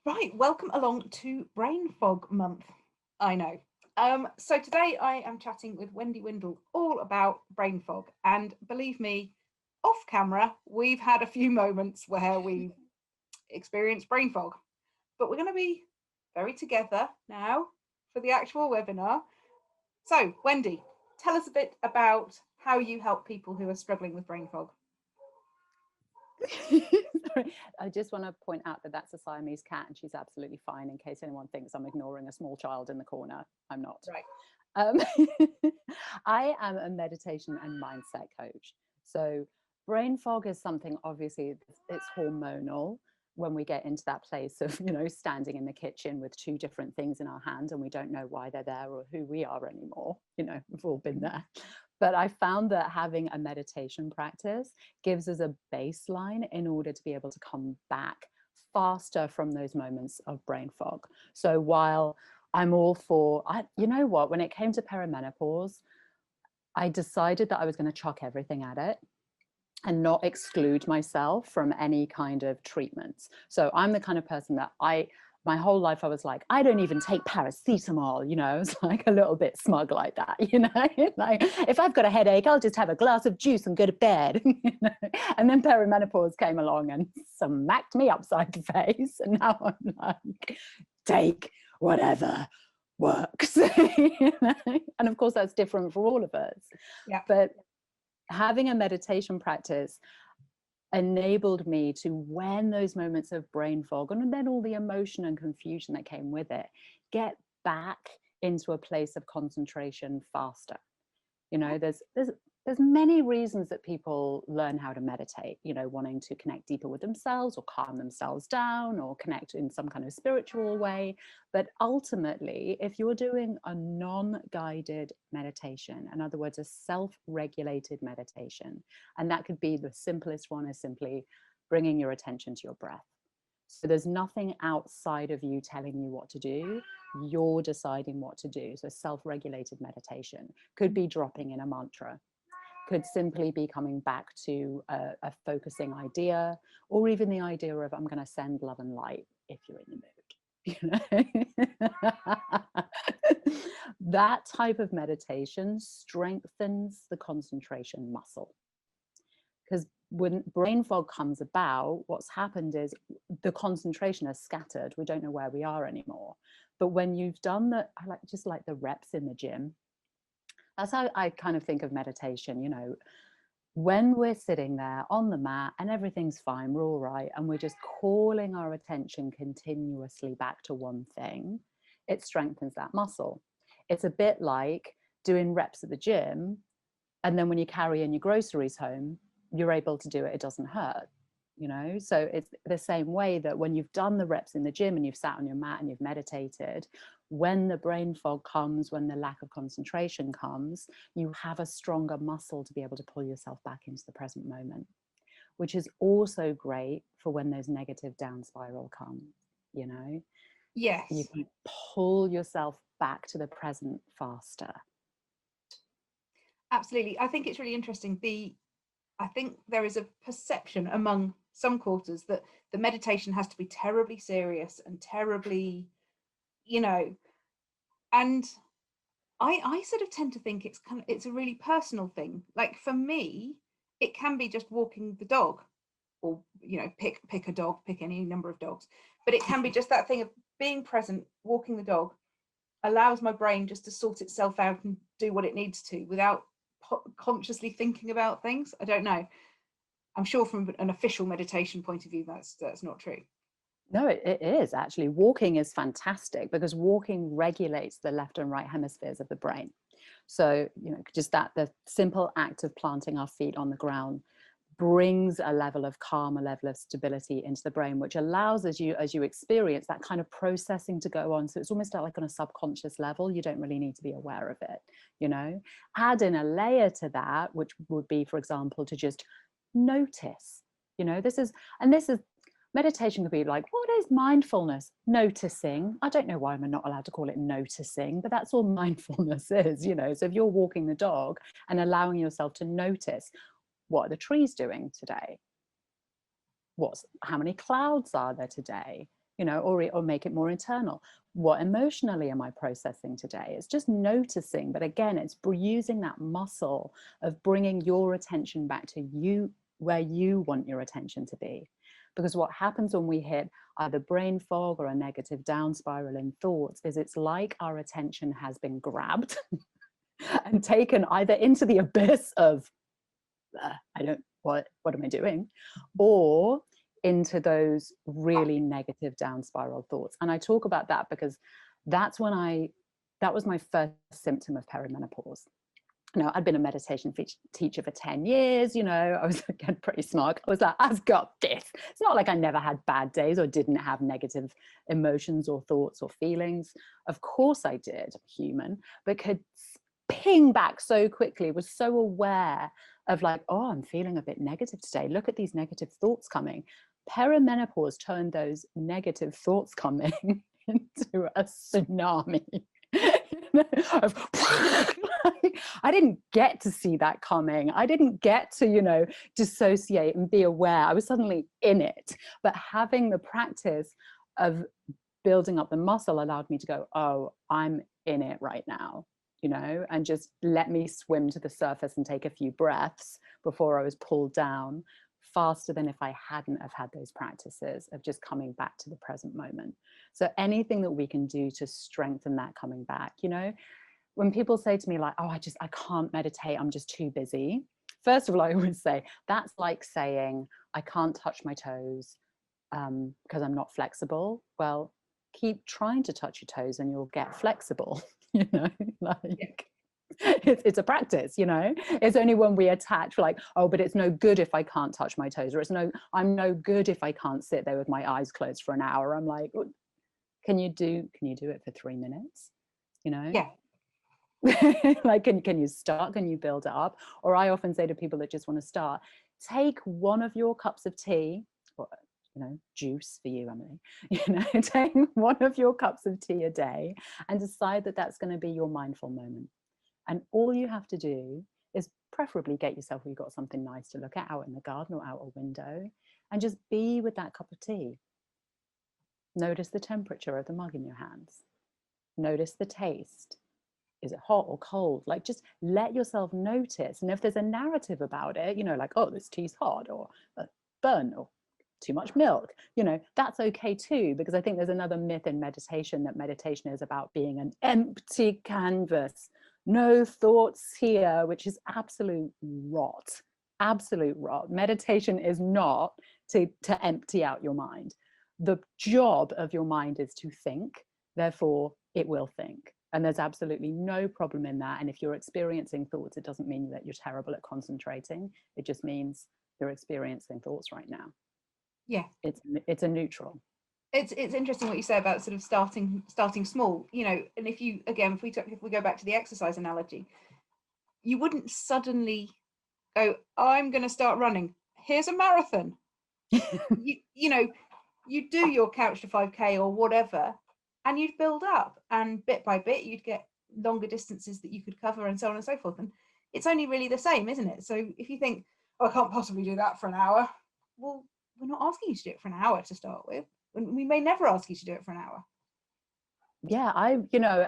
Right, welcome along to Brain Fog Month. I know. So today I am chatting with Wendy Windle all about brain fog. And believe me, off camera, we've had a few moments where we've experienced brain fog. But we're going to be very together now for the actual webinar. So, Wendy, tell us a bit about how you help people who are struggling with brain fog. Sorry. I just want to point out that that's a Siamese cat and she's absolutely fine, in case anyone thinks I'm ignoring a small child in the corner. I'm not. Right. I am a meditation and mindset coach. So brain fog is something, obviously, it's hormonal when we get into that place of, standing in the kitchen with two different things in our hand and we don't know why they're there or who we are anymore. We've all been there. But I found that having a meditation practice gives us a baseline in order to be able to come back faster from those moments of brain fog. So while I'm all for, when it came to perimenopause, I decided that I was going to chuck everything at it and not exclude myself from any kind of treatments. So I'm the kind of person that my whole life I was like, I don't even take paracetamol, I was like a little bit smug like that, like if I've got a headache, I'll just have a glass of juice and go to bed. And then perimenopause came along and smacked me upside the face. And now I'm like, take whatever works. And of course that's different for all of us. Yeah. But having a meditation practice enabled me to, when those moments of brain fog and then all the emotion and confusion that came with it, get back into a place of concentration faster. There's many reasons that people learn how to meditate, wanting to connect deeper with themselves or calm themselves down or connect in some kind of spiritual way. But ultimately, if you're doing a non-guided meditation, in other words, a self-regulated meditation, and that could be the simplest one is simply bringing your attention to your breath. So there's nothing outside of you telling you what to do. You're deciding what to do. So self-regulated meditation could be dropping in a mantra, could simply be coming back to a focusing idea, or even the idea of, I'm going to send love and light if you're in the mood. That type of meditation strengthens the concentration muscle. Because when brain fog comes about, what's happened is the concentration is scattered. We don't know where we are anymore. But when you've done just like the reps in the gym, that's how I kind of think of meditation. When we're sitting there on the mat and everything's fine, we're all right, and we're just calling our attention continuously back to one thing, it strengthens that muscle. It's a bit like doing reps at the gym, and then when you carry in your groceries home, you're able to do it, it doesn't hurt. So it's the same way that when you've done the reps in the gym and you've sat on your mat and you've meditated, when the brain fog comes, when the lack of concentration comes, you have a stronger muscle to be able to pull yourself back into the present moment, which is also great for when those negative down spiral come. Yes. You can pull yourself back to the present faster. Absolutely. I think it's really interesting. I think there is a perception among some quarters that the meditation has to be terribly serious and terribly, and I sort of tend to think it's a really personal thing. Like for me, it can be just walking the dog, or pick a dog, pick any number of dogs, but it can be just that thing of being present, walking the dog allows my brain just to sort itself out and do what it needs to without consciously thinking about things. I don't know. I'm sure from an official meditation point of view, that's not true. No, it is actually. Walking is fantastic because walking regulates the left and right hemispheres of the brain. So, just the simple act of planting our feet on the ground brings a level of calm, a level of stability into the brain, which allows, as you experience, that kind of processing to go on. So it's almost like on a subconscious level, you don't really need to be aware of it, Add in a layer to that, which would be, for example, to just notice, this is meditation could be like, what is mindfulness? Noticing. I don't know why I'm not allowed to call it noticing, but that's all mindfulness is, So if you're walking the dog and allowing yourself to notice, what are the trees doing today? How many clouds are there today? or make it more internal. What emotionally am I processing today? It's just noticing, but again, it's using that muscle of bringing your attention back to you, where you want your attention to be. Because what happens when we hit either brain fog or a negative down spiral in thoughts is it's like our attention has been grabbed and taken either into the abyss of what am I doing, or into those really negative down spiral thoughts. And I talk about that because that was my first symptom of perimenopause. I'd been a meditation teacher for 10 years, I was, again, pretty smart. I was like, I've got this. It's not like I never had bad days or didn't have negative emotions or thoughts or feelings. Of course I did, human, but could ping back so quickly, was so aware of like, oh, I'm feeling a bit negative today. Look at these negative thoughts coming. Perimenopause turned those negative thoughts coming into a tsunami. I didn't get to see that coming. I didn't get to, dissociate and be aware. I was suddenly in it. But having the practice of building up the muscle allowed me to go, oh, I'm in it right now, and just let me swim to the surface and take a few breaths before I was pulled down, faster than if I hadn't have had those practices of just coming back to the present moment. So anything that we can do to strengthen that coming back, when people say to me like, oh, I can't meditate, I'm just too busy. First of all, I always say, that's like saying, I can't touch my toes because I'm not flexible. Well, keep trying to touch your toes and you'll get flexible, it's a practice, it's only when we attach like, oh, but it's no good if I can't touch my toes, or I'm no good if I can't sit there with my eyes closed for an hour. I'm like, can you do it for 3 minutes? Yeah. Like, can you start? Can you build it up? Or I often say to people that just want to start, take one of your cups of tea, or juice for you, Emily, take one of your cups of tea a day and decide that that's going to be your mindful moment. And all you have to do is preferably get yourself, you've got something nice to look at out in the garden or out a window, and just be with that cup of tea. Notice the temperature of the mug in your hands. Notice the taste. Is it hot or cold? Like, just let yourself notice. And if there's a narrative about it, like, oh, this tea's hot, or burnt, or too much milk, that's okay too, because I think there's another myth in meditation, that meditation is about being an empty canvas, no thoughts here, which is absolute rot. Meditation is not to empty out your mind. The job of your mind is to think, therefore it will think. And there's absolutely no problem in that. And if you're experiencing thoughts, it doesn't mean that you're terrible at concentrating. It just means you're experiencing thoughts right now. Yeah. It's a neutral. It's interesting what you say about sort of starting small, and if we go back to the exercise analogy, you wouldn't suddenly go, I'm going to start running. Here's a marathon. You do your couch to 5K or whatever, and you'd build up, and bit by bit you'd get longer distances that you could cover, and so on and so forth. And it's only really the same, isn't it? So if you think, oh, I can't possibly do that for an hour, well, we're not asking you to do it for an hour to start with. We may never ask you to do it for an hour. Yeah,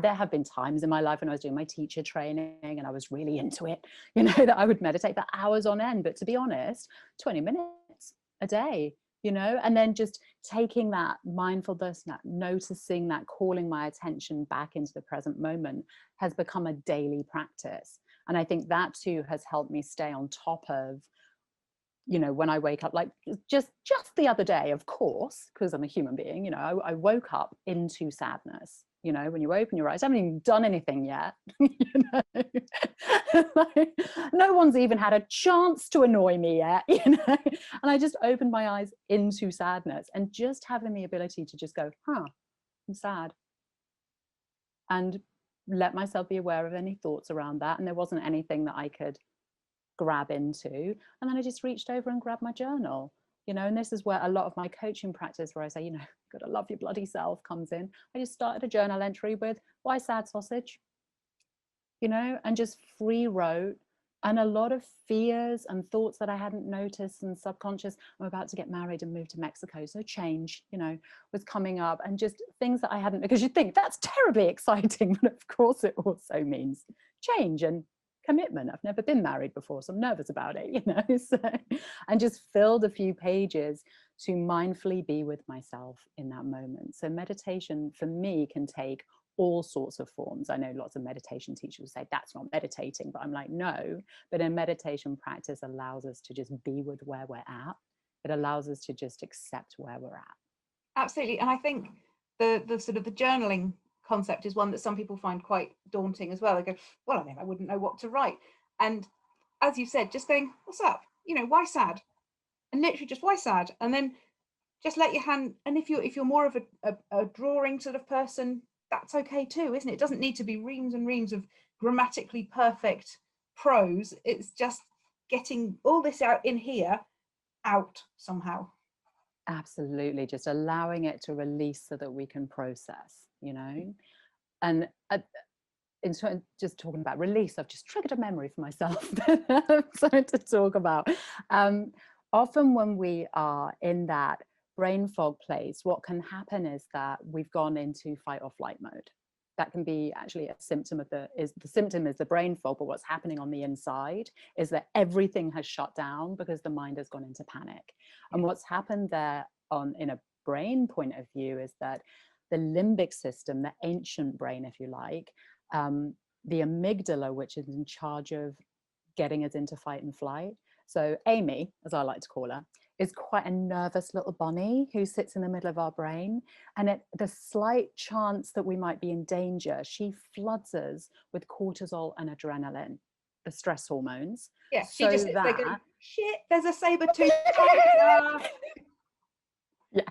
there have been times in my life when I was doing my teacher training and I was really into it, that I would meditate for hours on end. But to be honest, 20 minutes a day, and then just taking that mindfulness, that noticing, that calling my attention back into the present moment has become a daily practice. And I think that too has helped me stay on top of, when I wake up, like just the other day, of course, because I'm a human being, I woke up into sadness. When you open your eyes, I haven't even done anything yet. Like, no one's even had a chance to annoy me yet, and I just opened my eyes into sadness, and just having the ability to just go, I'm sad, and let myself be aware of any thoughts around that. And there wasn't anything that I could grab into. And then I just reached over and grabbed my journal, and this is where a lot of my coaching practice, where I say, gotta love your bloody self, comes in. I just started a journal entry with, why sad sausage, and just free wrote And a lot of fears and thoughts that I hadn't noticed and subconscious. I'm about to get married and move to Mexico, so change, was coming up, and just things that I hadn't, because you think that's terribly exciting, but of course it also means change and commitment. I've never been married before, so I'm nervous about it, so, and just filled a few pages to mindfully be with myself in that moment. So meditation for me can take all sorts of forms. I know lots of meditation teachers will say that's not meditating, but I'm like, no. But a meditation practice allows us to just be with where we're at. It allows us to just accept where we're at. Absolutely. And I think the sort of the journaling concept is one that some people find quite daunting as well. They go, well, I wouldn't know what to write. And as you said, just going, what's up? Why sad? And literally just, why sad? And then just let your hand, and if you're more of a drawing sort of person, that's okay too, isn't it? It doesn't need to be reams and reams of grammatically perfect prose. It's just getting all this out in here out somehow. Absolutely, just allowing it to release so that we can process, and just talking about release, I've just triggered a memory for myself. Something to talk about. Often when we are in that brain fog place, what can happen is that we've gone into fight or flight mode. That can be actually a symptom of the symptom is the brain fog, but what's happening on the inside is that everything has shut down because the mind has gone into panic. And what's happened there in a brain point of view is that the limbic system, the ancient brain, if you like, the amygdala, which is in charge of getting us into fight and flight. So Amy, as I like to call her, is quite a nervous little bunny who sits in the middle of our brain. And at the slight chance that we might be in danger, she floods us with cortisol and adrenaline, the stress hormones. Yeah, she so just sits there that going, shit, there's a saber-toothed tiger. Yeah.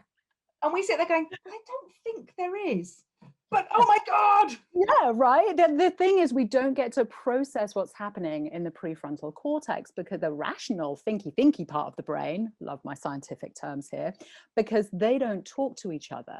And we sit there going, I don't think there is. But oh my God. Yeah, right. The thing is, we don't get to process what's happening in the prefrontal cortex because the rational, thinky part of the brain, love my scientific terms here, because they don't talk to each other.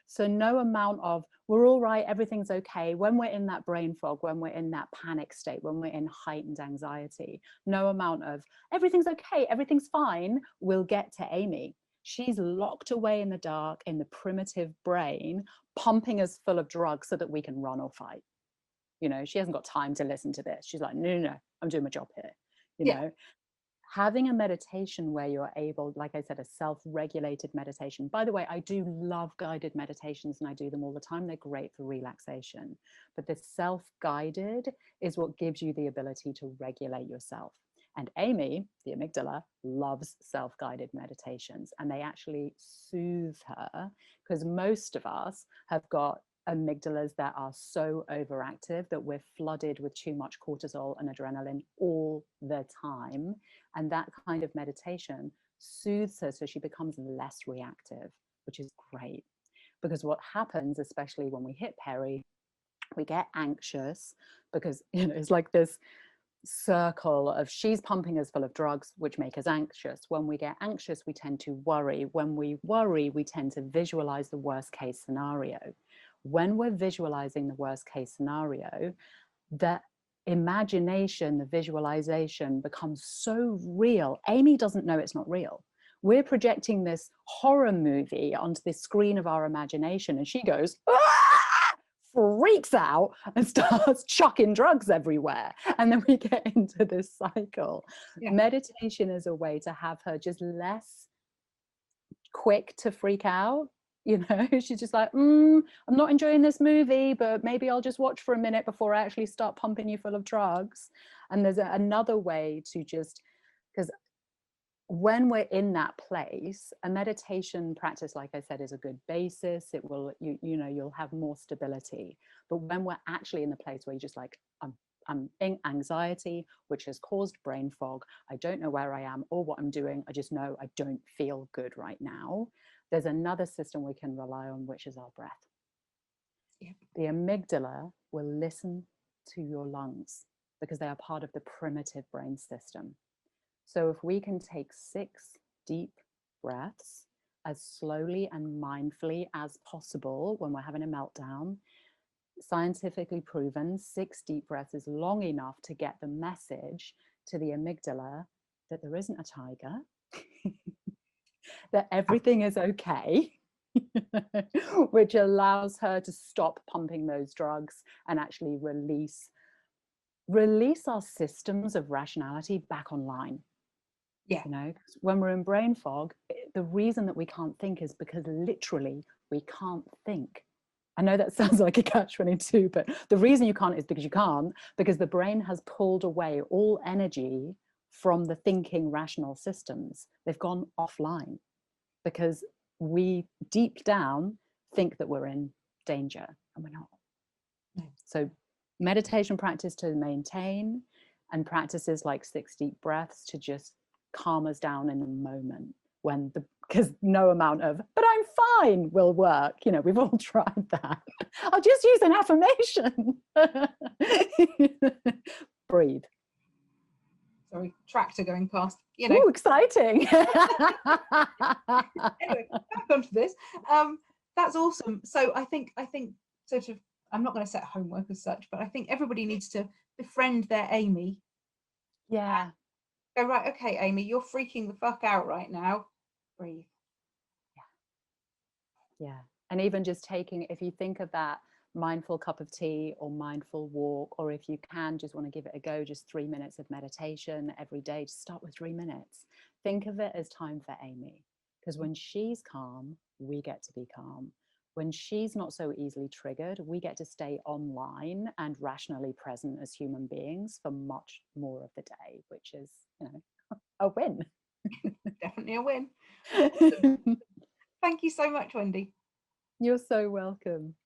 So no amount of, we're all right, everything's okay. When we're in that brain fog, when we're in that panic state, when we're in heightened anxiety, no amount of, everything's okay, everything's fine, will get to Amy. She's locked away in the dark in the primitive brain, pumping us full of drugs so that we can run or fight. She hasn't got time to listen to this. She's like, no, I'm doing my job here. Yeah. Having a meditation where you're able, like I said, a self-regulated meditation. By the way, I do love guided meditations and I do them all the time. They're great for relaxation. But the self-guided is what gives you the ability to regulate yourself. And Amy, the amygdala, loves self-guided meditations, and they actually soothe her, because most of us have got amygdalas that are so overactive that we're flooded with too much cortisol and adrenaline all the time. And that kind of meditation soothes her so she becomes less reactive, which is great. Because what happens, especially when we hit peri, we get anxious because it's like this circle of she's pumping us full of drugs which make us anxious. When we get anxious, we tend to worry. When we worry, we tend to visualize the worst case scenario. When we're visualizing the worst case scenario, the imagination, the visualization becomes so real. Amy doesn't know it's not real. We're projecting this horror movie onto the screen of our imagination, and she goes, ah! Freaks out and starts chucking drugs everywhere. And then we get into this cycle. Yeah. Meditation is a way to have her just less quick to freak out. She's just like, I'm not enjoying this movie, but maybe I'll just watch for a minute before I actually start pumping you full of drugs. And there's another way to just, because when we're in that place, a meditation practice, like I said, is a good basis. It will, you'll have more stability. But when we're actually in the place where you're just like, I'm in anxiety, which has caused brain fog. I don't know where I am or what I'm doing. I just know I don't feel good right now. There's another system we can rely on, which is our breath. Yeah. The amygdala will listen to your lungs because they are part of the primitive brain system. So if we can take 6 deep breaths as slowly and mindfully as possible when we're having a meltdown, scientifically proven, 6 deep breaths is long enough to get the message to the amygdala that there isn't a tiger, that everything is okay, which allows her to stop pumping those drugs and actually release our systems of rationality back online. Yeah. You know, when we're in brain fog, the reason that we can't think is because literally we can't think. I know that sounds like a catch-22, but the reason you can't is because you can't, because the brain has pulled away all energy from the thinking rational systems. They've gone offline because we deep down think that we're in danger and we're not. No. So meditation practice to maintain, and practices like 6 deep breaths to just calm us down in the moment, when because no amount of "but I'm fine" will work. You know, we've all tried that. I'll just use an affirmation. Breathe. Sorry, tractor going past, you know. Ooh, exciting. Anyway, back onto this. That's awesome. So I think sort of, I'm not going to set homework as such, but I think everybody needs to befriend their Amy. Yeah. Go, right, okay, Amy, you're freaking the fuck out right now. Breathe. Yeah. And even just taking, if you think of that mindful cup of tea or mindful walk, or if you can just want to give it a go, just 3 minutes of meditation every day, just start with 3 minutes. Think of it as time for Amy, because when she's calm, we get to be calm. When she's not so easily triggered, we get to stay online and rationally present as human beings for much more of the day, which is, you know, a win. Definitely a win. Awesome. Thank you so much, Wendy. You're so welcome.